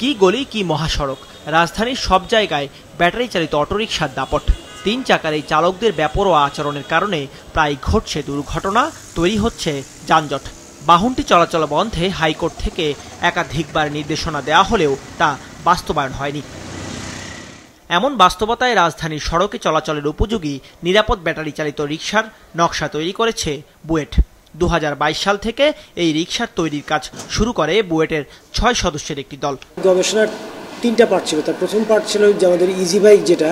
কি গলি কি মহাসড়ক, রাজধানীর সব জায়গায় ব্যাটারি চালিত অটোরিকশার দাপট। 3 চাকার এই চালকদের বেপরোয়া আচরণের কারণে প্রায় ঘটছে দুর্ঘটনা, তৈরি হচ্ছে যানজট। বাহনটি চলাচল বন্ধে হাইকোর্ট থেকে একাধিকবার নির্দেশনা দেওয়া হলেও তা বাস্তবায়ন হয়নি। এমন বাস্তবতায় রাজধানীর সড়কে চলাচলের উপযোগী নিরাপদ ব্যাটারি চালিত রিকশার নকশা তৈরি করেছে বুয়েট। 2022 সাল থেকে এই রিকশার তৈরির কাজ শুরু করে বুয়েটের 6 সদস্যের একটি দল। গবেষণার 3টা পার্ট ছিল। তার প্রথম পার্ট ছিল যে আমাদের ইজি বাইক যেটা,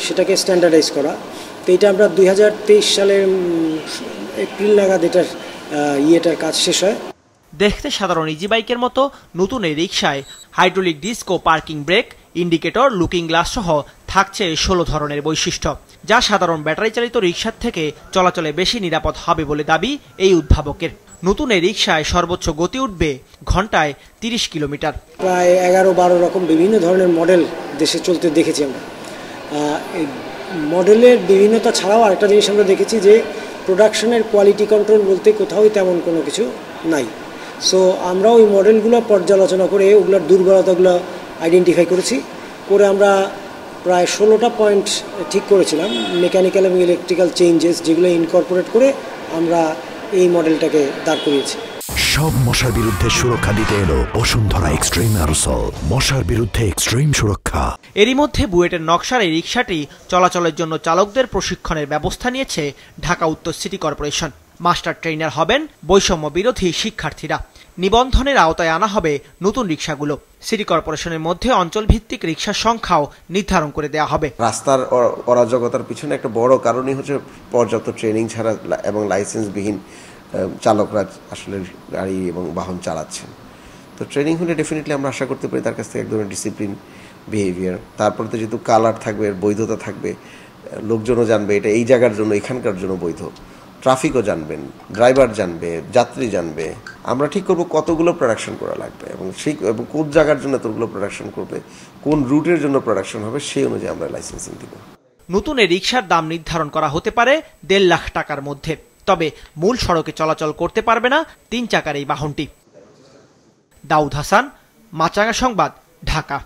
সেটাকে স্ট্যান্ডার্ডাইজ করা। তো এটা আমরা 2023 সালের এপ্রিল নাগাদ এটার কাজ শেষ হয়। দেখতে সাধারণ ইজি বাইকের মতো নতুন এই রিকশায় হাইড্রোলিক ডিস্ক ও parking brake, indicator, looking glass সহ থাকছে 16 ধরনের বৈশিষ্ট্য, যা সাধারণ ব্যাটারি চালিত রিকশার থেকে চলাচলে বেশি নিরাপদ হবে বলে দাবি এই উদ্ভাবকের। নতুন এই রিকশায় সর্বোচ্চ গতি উঠবে ঘন্টায় 30 কিলোমিটার। প্রায় 11-12 রকম বিভিন্ন ধরনের মডেল দেশে চলতে দেখেছি আমরা। এই মডেলের বিভিন্নতা ছাড়াও আরেকটা জিনিস আমরা দেখেছি যে প্রোডাকশনের কোয়ালিটি কন্ট্রোল বলতে কোথাওই তেমন কোনো কিছু নাই। সো আমরা ওই মডেলগুলো পর্যালোচনা করে ওগুলোর দুর্বলতাগুলো আইডেন্টিফাই করে আমরা প্রায় 16টা পয়েন্ট ঠিক করেছিলাম, মেকানিক্যাল এবং ইলেকট্রিক্যাল চেঞ্জেস, যেগুলো ইনকর্পোরেট করে আমরা এই মডেলটাকে দাঁড় করিয়েছি। সব মশার বিরুদ্ধে সুরক্ষা দিতে এলো বসুন্ধরা এক্সট্রিম অ্যারোসল, মশার বিরুদ্ধে এক্সট্রিম সুরক্ষা। এরই মধ্যে বুয়েটের নকশার এই রিকশাটি চলাচলের জন্য চালকদের প্রশিক্ষণের ব্যবস্থা নিয়েছে ঢাকা উত্তর সিটি কর্পোরেশন। মাস্টার ট্রেনার হবেন বৈষম্য বিরোধী শিক্ষার্থীরা। নিবন্ধনের আওতায় আনা হবে নতুন রিকশাগুলো। সিটি কর্পোরেশনের মধ্যে অঞ্চলভিত্তিক রিকশার সংখ্যাও নির্ধারণ করে দেওয়া হবে। রাস্তার অরাজকতার পিছনে একটা বড় কারণই হচ্ছে পর্যাপ্ত ট্রেনিং ছাড়া এবং লাইসেন্সবিহীন চালকরা আসলে গাড়ি এবং বাহন চালাচ্ছেন। তো ট্রেনিং হলে ডেফিনেটলি আমরা আশা করতে পারি তার কাছ থেকে এক ধরনের ডিসিপ্লিন বিহেভিয়ার। তারপরে তো যেহেতু কালার থাকবে, বৈধতা থাকবে, লোকজনও জানবে এটা এই জায়গার জন্য, এখানকার জন্য বৈধ। ট্রাফিকও জানবেন, ড্রাইভার জানবে, যাত্রী জানবে। আমরা ঠিক করবো কতগুলো প্রোডাকশন করা লাগবে এবং কোন জায়গার জন্য এতগুলো প্রোডাকশন করবে, কোন রুটের জন্য প্রোডাকশন হবে, সেই অনুযায়ী আমরা লাইসেন্সিং দিব। নতুন এই রিকশার দাম নির্ধারণ করা হতে পারে 1.5 লাখ টাকার মধ্যে। তবে মূল সড়কে চলাচল করতে পারবে না 3 চাকার এই বাহনটি। দাউদ হাসান, মাছরাঙা সংবাদ, ঢাকা।